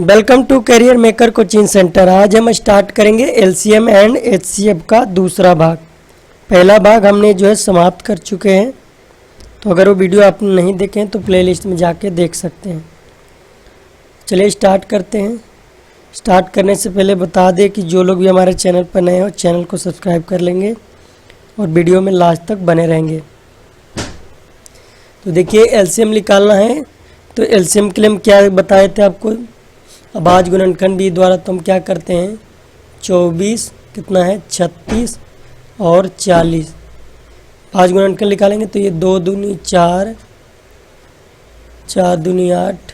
Welcome to career maker coaching centre. आज हम start करेंगे एलसीएम एंड एचसीएफ का दूसरा भाग। पहला भाग हमने जो है समाप्त कर चुके हैं, तो अगर वो वीडियो आपने नहीं देखे हैं तो प्लेलिस्ट में जाके देख सकते हैं। चलिए स्टार्ट करते हैं। स्टार्ट करने से पहले बता दें कि जो लोग भी हमारे चैनल पर नए हो चैनल को सब्सक्राइब कर लेंगे और वीडियो में लास्ट तक बने रहेंगे। तो देखिए एलसीएम निकालना है, तो एलसीएम के लिए हम क्या बताए थे आपको, अभाज्य गुणनखंड बी द्वारा। तो हम क्या करते हैं, 24 कितना है 36 और 40 अभाज्य गुणनखंड निकालेंगे। तो ये 2 दूनी 4, 4 दूनी 8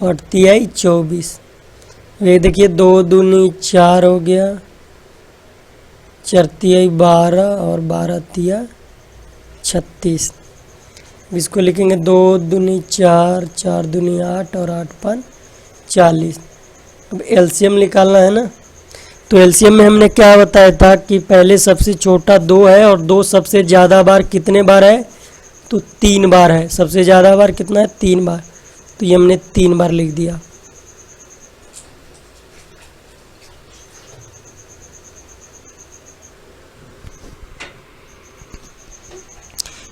और 3 24। ये देखिए 2 दूनी 4 हो गया, 4 3 12 और 12 3 36। इसको लिखेंगे 2 दूनी 4, 4 दूनी 8 और 8 5 40। अब एलसीएम निकालना है ना, तो एलसीएम में हमने क्या बताया था कि पहले सबसे छोटा 2 है और 2 सबसे ज़्यादा बार कितने बार है, तो 3 बार है। सबसे ज़्यादा बार कितना है, 3 बार। तो ये हमने 3 बार लिख दिया।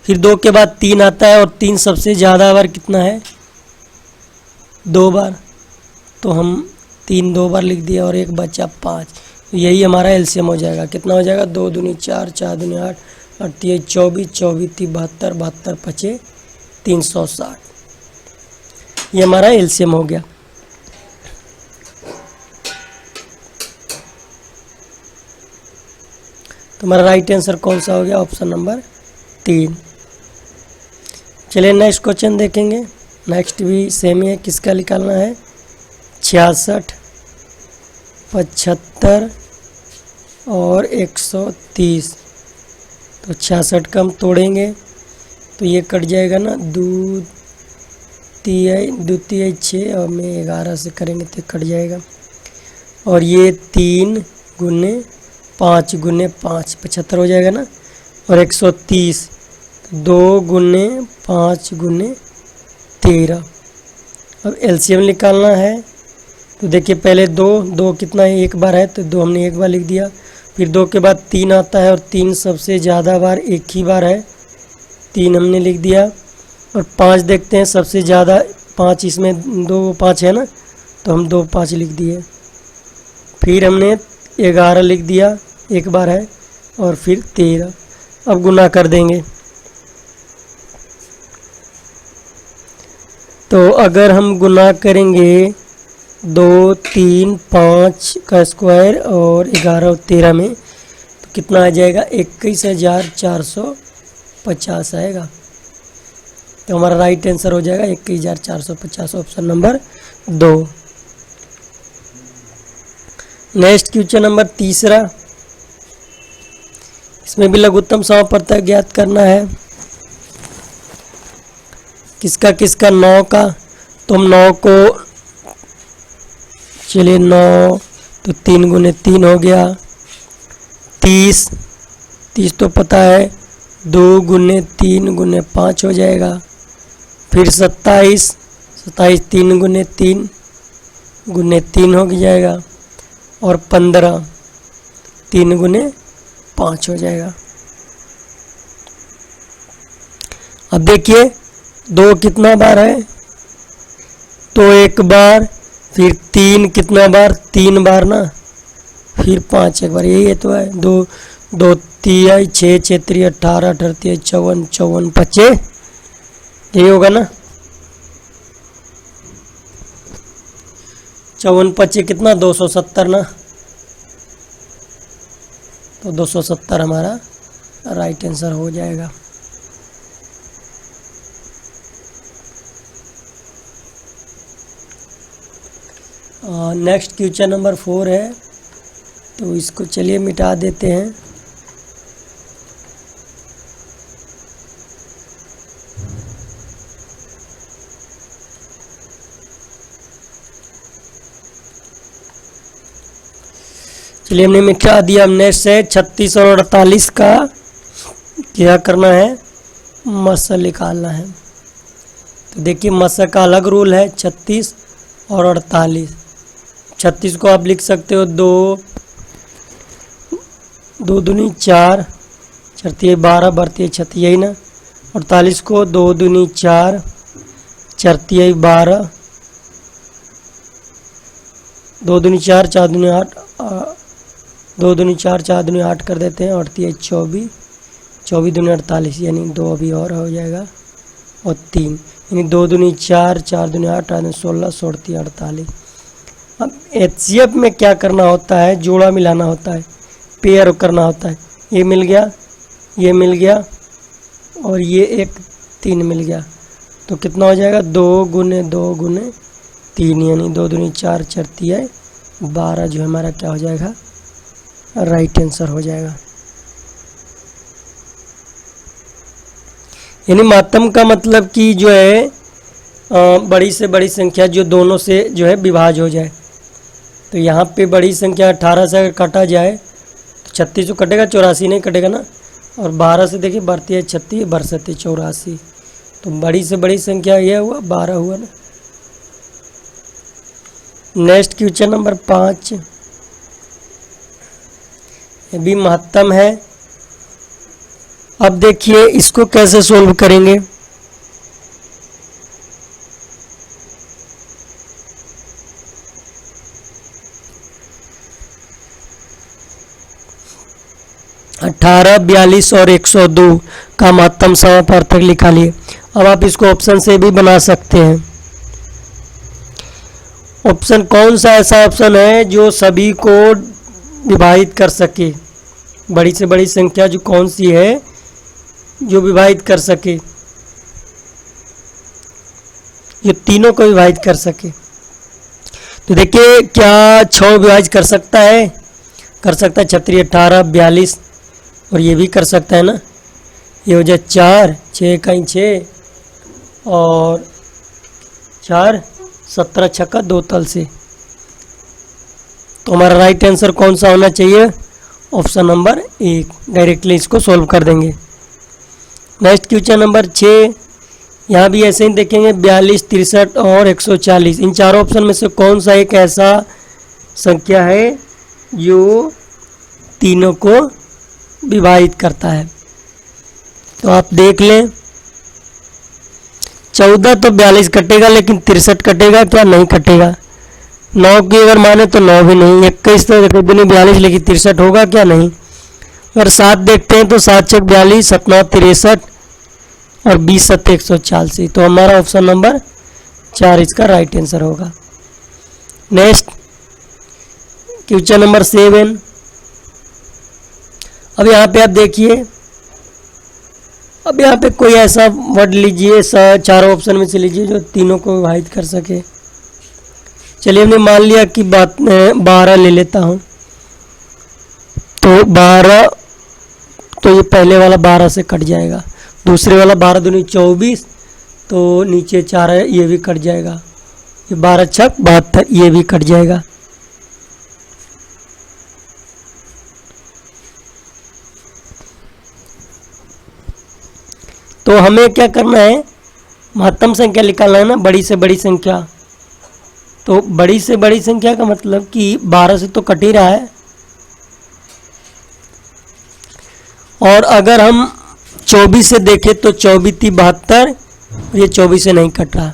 फिर 2 के बाद 3 आता है और 3 सबसे ज़्यादा बार कितना है, 2 बार। तो हम 3 2 बार लिख दिया और एक बचा 5। तो यही हमारा एलसीएम हो जाएगा। कितना हो जाएगा, 2 दूनी 4, 4 दूनी 8 और 3 24, 24 3 72, 72 5 360। ये हमारा एलसीएम हो गया। तो हमारा राइट आंसर कौन सा हो गया, ऑप्शन नंबर 3। चलिए नेक्स्ट क्वेश्चन देखेंगे। नेक्स्ट भी सेम ही है। किसका निकालना है, 66 75 और 130। तो 66 का हम तोड़ेंगे तो ये कट जाएगा ना, 2 3 6 और में 11 से करेंगे तो कट जाएगा। और ये 3 गुने 5 गुने 5 75 हो जाएगा ना। और 130 2 गुने 5 गुने 13। अब एलसीएम निकालना है। तो देखिए पहले 2 कितना है, एक बार है, तो 2 हमने एक बार लिख दिया। फिर 2 के बाद 3 आता है और 3 सबसे ज़्यादा बार एक ही बार है, 3 हमने लिख दिया। और 5 देखते हैं सबसे ज़्यादा, 5 इसमें 2 5 है ना, तो हम 2 5 लिख दिए। फिर हमने 11 लिख दिया, एक बार है, और फिर 13। अब गुना कर देंगे। तो अगर हम गुना करेंगे 2 3 5 का स्क्वायर और 11 और 13 में, तो कितना आ जाएगा, 21,450 आएगा। तो हमारा राइट आंसर हो जाएगा 21,450, option number 2। Next question number 3। इसमें भी लघुत्तम समापवर्तक ज्ञात करना है। किसका 9 का। तो हम 9 को, चलिए 9 तो 3 गुने 3 हो गया। 30 तो पता है, 2 गुने 3 गुने 5 हो जाएगा। फिर 27 3 गुने 3 गुने 3 हो जाएगा। और 15 3 गुने 5 हो जाएगा। अब देखिए 2 कितना बार है, तो एक बार। फिर 3 कितना बार, 3 बार ना। फिर 5 एक बार, यही तो है। 2 2 3 6 6 3 18 18 3 54 54 25, यही होगा ना। 54 25 कितना, 270 ना। तो 270 हमारा राइट आंसर हो जाएगा। नेक्स्ट क्वेश्चन नंबर 4 है, तो इसको चलिए मिटा देते हैं। चलिए हमने मिटा दिया। अब नेक्स्ट है 36 और 48 का क्या करना है, मसल निकालना है। तो देखिए मसा का अलग रूल है 36 और 48। 36 को आप लिख सकते हो 2 2 दूनी 4, 4 12 बढ़ती 36, यही ना। 48 को 2 दूनी 4, 4 12, 2 दूनी 4, 4 दूनी 8, 2 दूनी 4, 4 दूनी 8 कर देते हैं। 38 24, 24 दूनी 48, यानी 2 अभी और हो जाएगा, और 3, यानी 2 दूनी 4, 4 दूनी 8, 8 16, 16 48। अब HCF में क्या करना होता है, जोड़ा मिलाना होता है, पेयर करना होता है। ये मिल गया, ये मिल गया, और ये एक 3 मिल गया, तो कितना हो जाएगा 2 गुने 2 गुने 3, यानी 2 दूनी 4, 4 3 12 जो हमारा क्या हो जाएगा, राइट आंसर हो जाएगा। यानी मातम का मतलब कि जो है बड़ी से बड़ी संख्या जो दोनों से जो है विभाज्य हो जाए। तो यहाँ पे बड़ी संख्या 18 से अगर काटा जाए तो 36 तो कटेगा, 84 नहीं कटेगा ना। और 12 से देखिए बढ़ती है 36, बरसती 84, तो बड़ी से बड़ी संख्या यह हुआ 12 हुआ ना। नेक्स्ट क्वेश्चन नंबर 5, ये भी महत्तम है। अब देखिए इसको कैसे सोल्व करेंगे। अठारह 42 और 102 का महत्तम समापवर्तक निकालिए। अब आप इसको ऑप्शन से भी बना सकते हैं। ऑप्शन कौन सा ऐसा ऑप्शन है जो सभी को विभाजित कर सके, बड़ी से बड़ी संख्या जो कौन सी है जो विभाजित कर सके, जो तीनों को विभाजित कर सके। तो देखिए क्या 6 विभाजित कर सकता है, कर सकता है 36 18 42, और ये भी कर सकता है ना। ये हो जाए 4 6 कहीं 6 और 4 17 छक्का 2 तल से। तो हमारा राइट आंसर कौन सा होना चाहिए, ऑप्शन नंबर 1। डायरेक्टली इसको सॉल्व कर देंगे। नेक्स्ट क्वेश्चन नंबर 6, यहाँ भी ऐसे ही देखेंगे 42 63 और 140। इन चारों ऑप्शन में से कौन सा एक ऐसा संख्या है जो तीनों को विभाजित करता है। तो आप देख लें, 14 तो 42 कटेगा, लेकिन 63 कटेगा क्या, नहीं कटेगा। 9 की अगर माने तो 9 भी नहीं। 21 तो 42, लेकिन 63 होगा क्या, नहीं। अगर 7 देखते हैं तो 7 6 42, 7 9 63 और 20 7 140। तो हमारा ऑप्शन नंबर 4 इसका राइट आंसर होगा। नेक्स्ट क्वेश्चन नंबर 7, अब यहाँ पे आप देखिए, अब यहाँ पे कोई ऐसा वर्ड लीजिए, चारों ऑप्शन में से लीजिए जो तीनों को विभाजित कर सके। चलिए हमने मान लिया कि 12 ले लेता हूँ, तो 12, तो ये पहले वाला 12 से कट जाएगा, दूसरे वाला 12 दूनी 24, तो नीचे 4 है, ये भी कट जाएगा। ये 12 छक 72, ये भी कट जाएगा। तो हमें क्या करना है, महत्तम संख्या निकालना है ना, बड़ी से बड़ी संख्या। तो बड़ी से बड़ी संख्या का मतलब कि 12 से तो कट ही रहा है, और अगर हम 24 से देखें तो 24 3 72, ये 24 से नहीं कट रहा,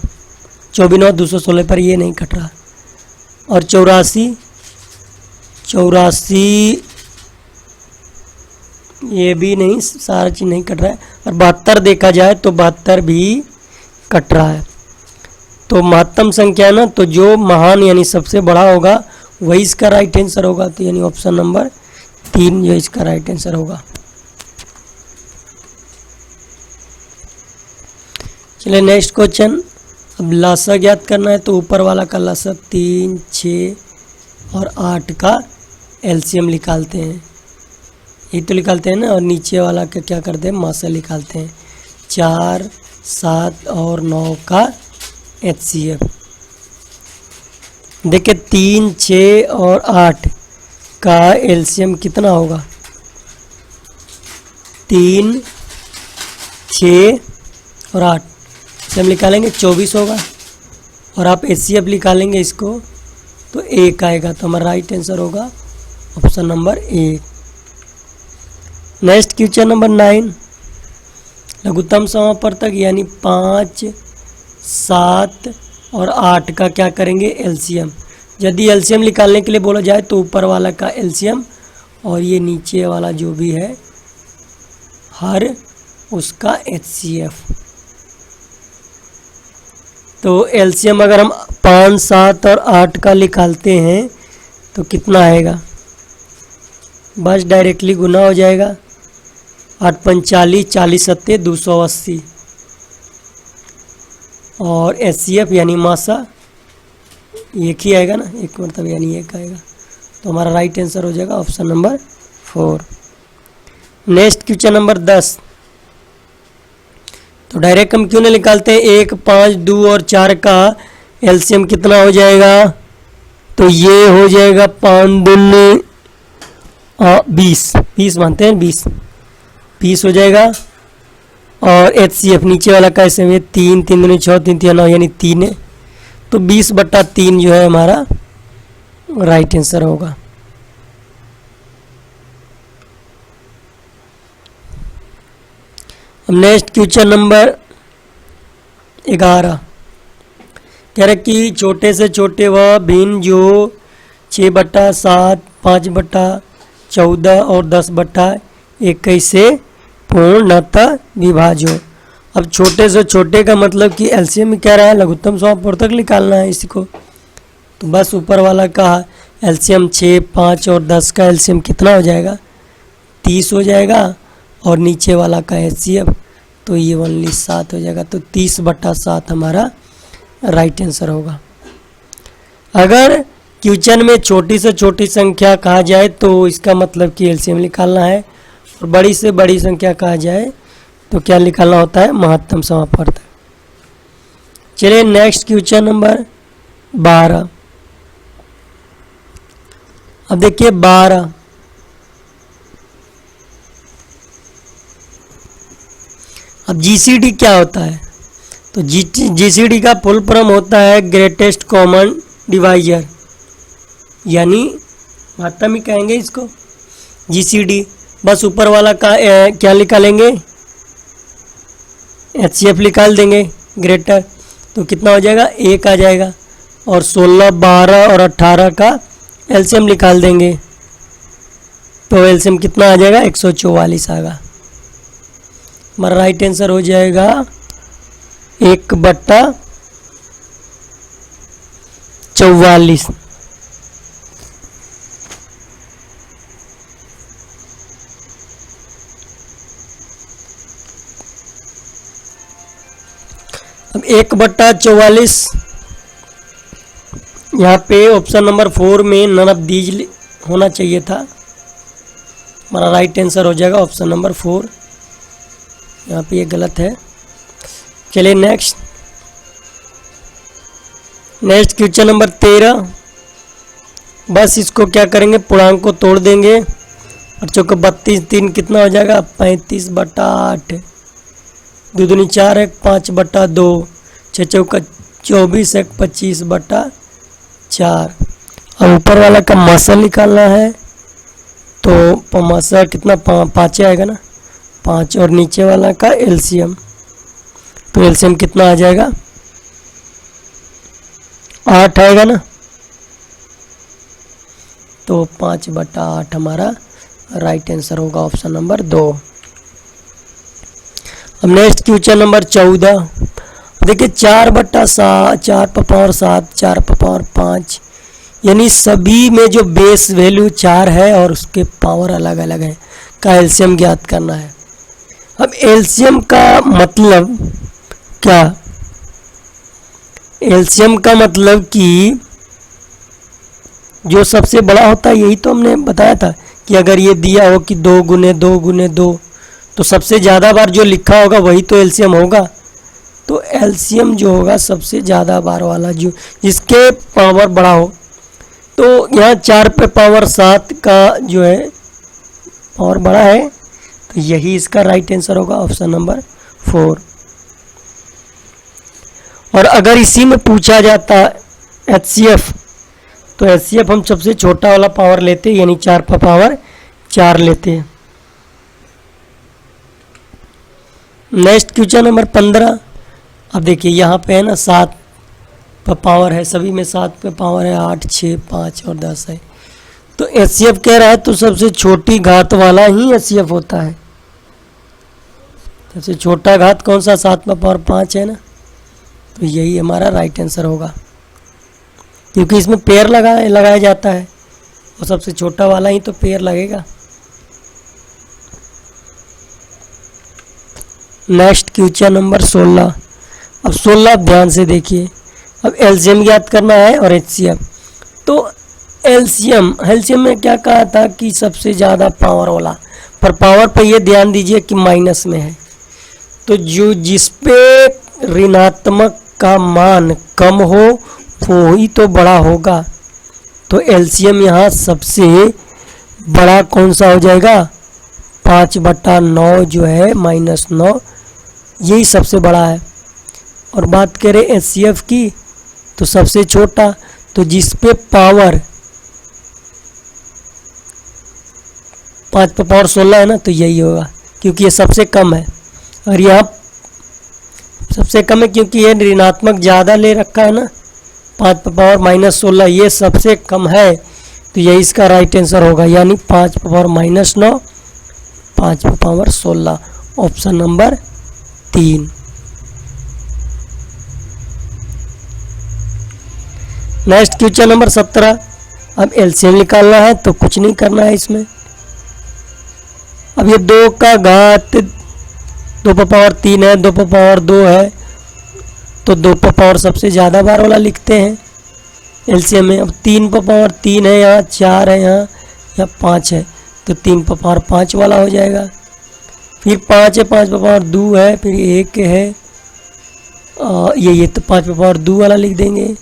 24 9 216 पर ये नहीं कट रहा। और 84 ये भी नहीं, सारा चीज़ नहीं कट रहा है। और 72 देखा जाए तो 72 भी कट रहा है। तो महत्तम संख्या ना, तो जो महान यानी सबसे बड़ा होगा वही इसका राइट आंसर होगा। तो यानी ऑप्शन नंबर 3 जो इसका राइट आंसर होगा। चलिए नेक्स्ट क्वेश्चन। अब लासा ज्ञात करना है, तो ऊपर वाला का लासा 3 6 और 8 का एलसीएम निकालते हैं, ये तो निकालते हैं ना। और नीचे वाला का क्या करते हैं, मासा निकालते हैं। 4 7 और 9 का एचसीएफ। देखिए 3 6 और 8 का एलसीएम कितना होगा, 3 6 और 8। इसे हम निकालेंगे 24 होगा, और आप HCF निकालेंगे इसको तो 1 आएगा। तो हमारा राइट आंसर होगा option number 1। Next question number 9, लघुत्तम समापवर्तक यानी 5, 7 और 8 का क्या करेंगे एलसीएम। यदि एलसीएम निकालने के लिए बोला जाए तो ऊपर वाला का एलसीएम और ये नीचे वाला जो भी है हर उसका HCF। तो एलसीएम अगर हम 5, 7 और 8 का निकालते हैं तो कितना आएगा, बस डायरेक्टली गुना हो जाएगा। 8 × 40, 40 × 280 और HCF यानी मासा एक ही आएगा ना, एक मतलब यानी एक आएगा। तो हमारा राइट आंसर हो जाएगा option number 4। Next question number 10, तो डायरेक्ट हम क्यों नहीं निकालते हैं, 1, 5, 2 और 4 का एलसीएम कितना हो जाएगा, तो ये हो जाएगा 5 दूनी 20 मानते हैं 20 हो जाएगा। और HCF नीचे वाला का ऐसे में 3, 3 दूनी 6, 3 3 9 यानी 3 है। तो 20/3 जो है हमारा राइट आंसर होगा। अब नेक्स्ट क्वेश्चन नंबर 11, कह रहे कि छोटे से छोटे वह भिन्न जो 6/7, 5/14 और 10/21 से पूर्णतः विभाज्य हो। अब छोटे से छोटे का मतलब कि एलसीएम में क्या रहा है, लघुत्तम समापवर्तक निकालना है इसी को। तो बस ऊपर वाला का एलसीएम 6, 5 और 10 का एलसीएम कितना हो जाएगा, 30 हो जाएगा। और नीचे वाला का HCF तो ये ओनली 7 हो जाएगा। तो 30/7 हमारा राइट आंसर होगा। अगर क्वेश्चन में छोटी से छोटी संख्या कहा जाए तो इसका मतलब कि एलसीएम निकालना है, और बड़ी से बड़ी संख्या कहा जाए तो क्या निकालना होता है, महत्तम समापवर्तक। चलिए नेक्स्ट क्वेश्चन नंबर 12। अब देखिए 12, अब जीसीडी क्या होता है, तो जीसीडी का फुल फॉर्म होता है ग्रेटेस्ट कॉमन डिवाइजर, यानी महत्तम ही कहेंगे इसको जीसीडी। बस ऊपर वाला का क्या निकालेंगे, HCF निकाल देंगे ग्रेटर, तो कितना हो जाएगा 1 आ जाएगा। और 16, 12 और 18 का एलसीएम निकाल देंगे तो एलसीएम कितना आ जाएगा 144 आएगा। हमारा राइट आंसर हो जाएगा 1/44। अब 1/44 यहाँ पे ऑप्शन नंबर 4 में नन ऑफ दीज होना चाहिए था। हमारा राइट आंसर हो जाएगा ऑप्शन नंबर 4, यहाँ पे ये गलत है। चलिए नेक्स्ट क्वेश्चन नंबर 13। बस इसको क्या करेंगे, पूर्णांक को तोड़ देंगे और चौका 32 3 कितना हो जाएगा 35/8, 2 दूनी 4 1 5/2, 6 चौका 24 1 25/4। अब ऊपर वाला का मासा निकालना है तो मासा कितना 5 आएगा ना, 5। और नीचे वाला का एलसीएम, तो एलसीएम कितना आ जाएगा 8 आएगा ना, तो 5/8 हमारा राइट आंसर होगा ऑप्शन नंबर 2। अब नेक्स्ट क्वेश्चन नंबर 14। देखिए 4/7, 4/7, 4/5, यानी सभी में जो बेस वैल्यू 4 है और उसके पावर अलग अलग है का एलसीएम ज्ञात करना है। अब एलसीएम का मतलब क्या, एलसीएम का मतलब कि जो सबसे बड़ा होता है, यही तो हमने बताया था कि अगर ये दिया हो कि 2 × 2 × 2 तो सबसे ज़्यादा बार जो लिखा होगा वही तो एलसीएम होगा। तो एलसीएम जो होगा सबसे ज़्यादा बार वाला जो जिसके पावर बड़ा हो, तो यहाँ 4/7 का जो है पावर बड़ा है, तो यही इसका राइट आंसर होगा ऑप्शन नंबर 4। और अगर इसी में पूछा जाता HCF, तो HCF हम सबसे छोटा वाला पावर लेते, यानी 4 पर पावर 4 लेते हैं। Next question number 15। अब देखिए यहाँ पे है ना 7 पर पावर है, सभी में 7 पे पावर है, 8, 6, 5 और 10 है। तो HCF कह रहा है तो सबसे छोटी घात वाला ही HCF होता है। सबसे छोटा घात कौन सा? 7 पर पावर 5 है ना, तो यही हमारा राइट आंसर होगा, क्योंकि इसमें पेयर लगाया जाता है और सबसे छोटा वाला ही तो पेयर लगेगा। Next question number 16। अब 16 ध्यान से देखिए। अब एलसीएम ज्ञात करना है और HCF। तो एलसीएम में क्या कहा था कि सबसे ज़्यादा पावर वाला, पर पावर पे ये ध्यान दीजिए कि माइनस में है, तो जो जिस पे ऋणात्मक का मान कम हो वो ही तो बड़ा होगा। तो एलसीएम यहाँ सबसे बड़ा कौन सा हो जाएगा? 5/9 जो है -9, यही सबसे बड़ा है। और बात करें HCF की, तो सबसे छोटा, तो जिस पे पावर 5 पर पावर 16 है ना, तो यही होगा, क्योंकि ये सबसे कम है। और यहाँ सबसे कम है क्योंकि ये ऋणात्मक ज़्यादा ले रखा है ना, 5 पर पावर -16, ये सबसे कम है, तो यही इसका राइट आंसर होगा, यानी 5 पर पावर -9, 5 पर power 16, option number 3। Next question number 17। अब एलसीएम निकालना है, तो कुछ नहीं करना है इसमें। अब ये 2 का घात 2 पर पावर 3 है, 2 पर पावर 2 है, तो 2 पर पावर सबसे ज़्यादा बार वाला लिखते हैं एलसीएम में। अब 3 पर पावर 3 है, यहाँ 4 है, यहाँ 5 है, तो 3 पर पावर 5 वाला हो जाएगा। फिर 5 है, 5 पर पावर 2 है, फिर 1 है, ये तो 5 पर पावर 2 वाला लिख देंगे।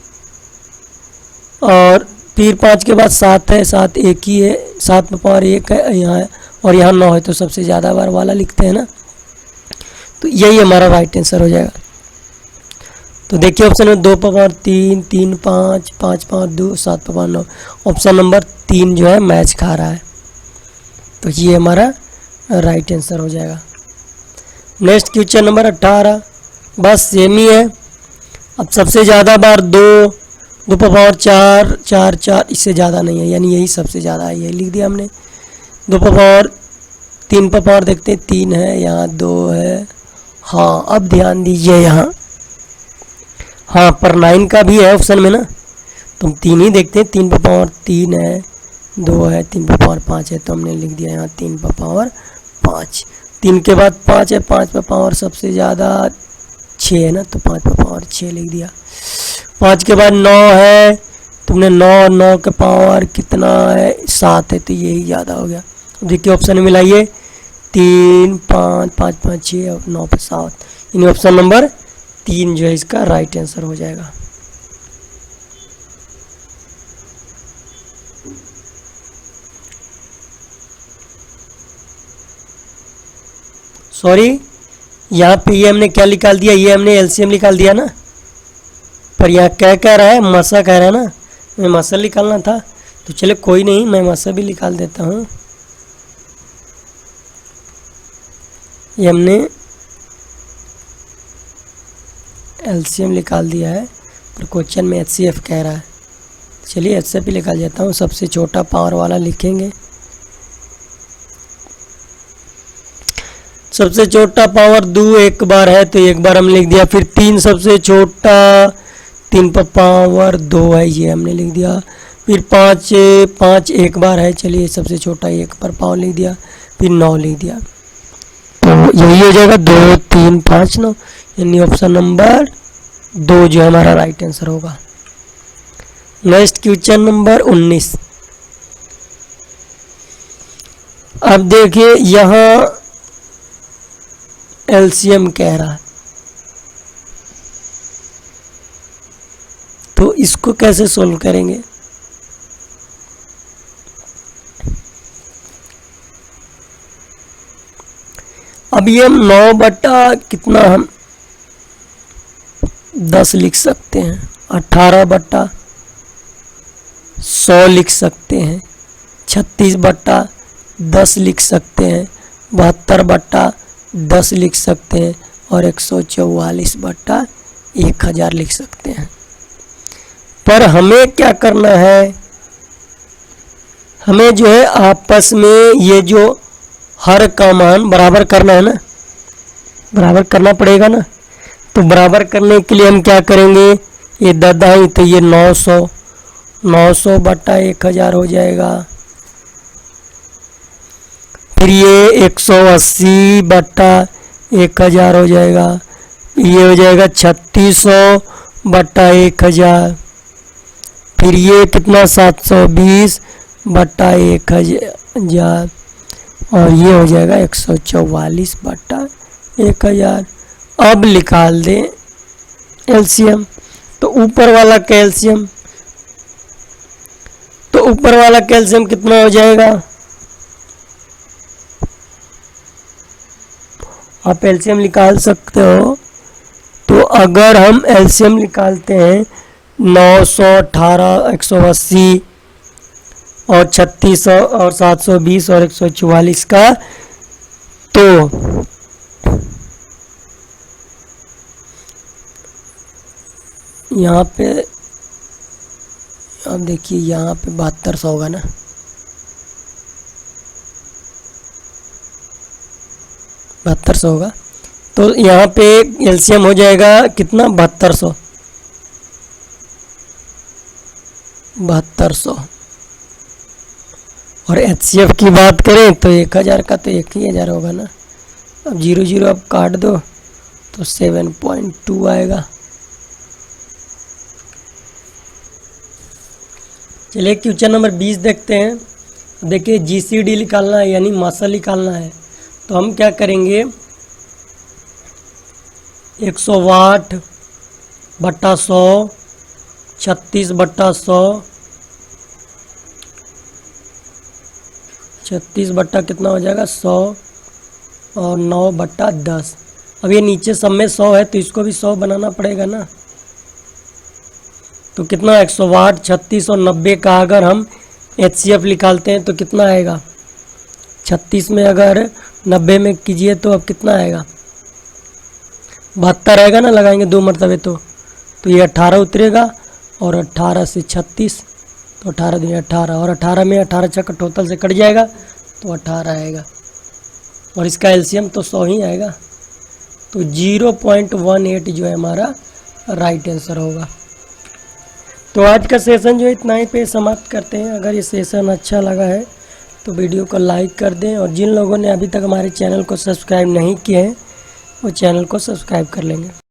और फिर 5 के बाद 7 है, 7 एक ही है, 7 पर पावर 1 है यहाँ, और यहाँ 9 है, तो सबसे ज़्यादा बार वाला लिखते हैं ना, तो यही हमारा राइट आंसर हो जाएगा। तो देखिए ऑप्शन में 2 पर पावर 3, 3, 5, 5 पावर 2, 7 पर पावर 9, ऑप्शन नंबर 3 जो है मैच खा रहा है, तो ये हमारा राइट आंसर हो जाएगा। Next question number 18। बस सेम ही है। अब सबसे ज़्यादा बार 2 पर पावर 4, 4, 4, इससे ज़्यादा नहीं है, यानी यही सबसे ज़्यादा है, यही लिख दिया हमने। 2 पर पावर 3 पर पावर देखते हैं, 3 है, यहाँ 2 है। हाँ, अब ध्यान दीजिए यहाँ, हाँ पर 9 का भी है ऑप्शन में ना, तो हम 3 ही देखते हैं। 3 पर पावर 3 है, 2 है, 3 पर पावर 5 है, तो हमने लिख दिया यहाँ 3 पर पावर 5। 3 के बाद 5 है, 5 पर पावर सबसे ज़्यादा 6 है ना, तो 5 पर पावर 6 लिख दिया। 5 के बाद 9 है, तुमने 9 के पावर कितना है? 7 है, तो यही ज़्यादा हो गया। देखिए ऑप्शन में मिलाइए, 3, 5, 5, 5, 6 और 9 पर 7, यानी ऑप्शन नंबर 3 जो है इसका राइट आंसर हो जाएगा। सॉरी, यहाँ पे ये हमने क्या निकाल दिया? ये हमने एलसीएम निकाल दिया ना, पर यहाँ क्या कह रहा है? मसा कह रहा है ना, मैं मसा निकालना था, तो चले कोई नहीं, मैं मसा भी निकाल देता हूँ। ये हमने एलसीएम निकाल दिया है, पर क्वेश्चन में HCF कह रहा है। चलिए HCF भी निकाल देता हूँ, सबसे छोटा पावर वाला लिखेंगे। सबसे छोटा पावर 2 एक बार है, तो एक बार हम लिख दिया। फिर 3 सबसे छोटा, 3 पर पावर 2 है, ये हमने लिख दिया। फिर 5 एक बार है, चलिए सबसे छोटा 1 पर पावर लिख दिया। फिर 9 लिख दिया, तो यही हो जाएगा 2, 3, 5, 9, यानी ऑप्शन नंबर 2 जो हमारा राइट आंसर होगा। Next question number 19। अब देखिए यहाँ एलसीएम कह रहा है, तो इसको कैसे सोल्व करेंगे? अब ये हम 9 बटा कितना, हम 10 लिख सकते हैं, 18/100 लिख सकते हैं, 36/10 लिख सकते हैं, 72/10 लिख सकते हैं और 144/1000 लिख सकते हैं। पर हमें क्या करना है, हमें जो है आपस में ये जो हर का मान बराबर करना है ना, बराबर करना पड़ेगा ना। तो बराबर करने के लिए हम क्या करेंगे, ये 10 तो ये 900/1000 हो जाएगा। फिर ये 180/1000 हो जाएगा। ये हो जाएगा 3600/1000। फिर ये कितना 720/1000 और ये हो जाएगा 144/1000। अब निकाल दें एलसीएम। तो ऊपर वाला कैल्शियम कितना हो जाएगा, आप एलसीएम निकाल सकते हो। तो अगर हम एलसीएम निकालते हैं 918, 180 और 3600 और 720 और 144 का, तो यहाँ पे अब देखिए यहाँ पे 7200 होगा ना, होगा। तो यहाँ पे एलसीएम हो जाएगा कितना, 7200। और एचसीएफ की बात करें तो 1000 का तो 1000 होगा ना। अब 00 अब काट दो तो 7.2 आएगा। चलिए क्वेश्चन नंबर 20 देखते हैं। देखिए जीसीडी निकालना है यानी मसल निकालना है। तो हम क्या करेंगे, 100 वाट बट्टा 100, 36/100, 36 बट्टा कितना हो जाएगा 100 और 9/10। अब ये नीचे सब में 100 है तो इसको भी 100 बनाना पड़ेगा ना। तो कितना 100 वाट 36 और 90 का अगर हम एचसीएफ निकालते हैं तो कितना आएगा, 36 में अगर 90 में कीजिए तो अब कितना आएगा, 72 आएगा ना, लगाएंगे 2 मरतबे तो ये 18 उतरेगा और 18 से 36 तो 18 दूनी 18 और 18 में 18 छक्का टोटल से कट जाएगा तो 18 आएगा और इसका एलसीएम तो 100 ही आएगा। तो 0.18 जो है हमारा राइट आंसर होगा। तो आज का सेशन जो इतना ही पे समाप्त करते हैं। अगर ये सेशन अच्छा लगा है तो वीडियो को लाइक कर दें और जिन लोगों ने अभी तक हमारे चैनल को सब्सक्राइब नहीं किए हैं वो चैनल को सब्सक्राइब कर लेंगे।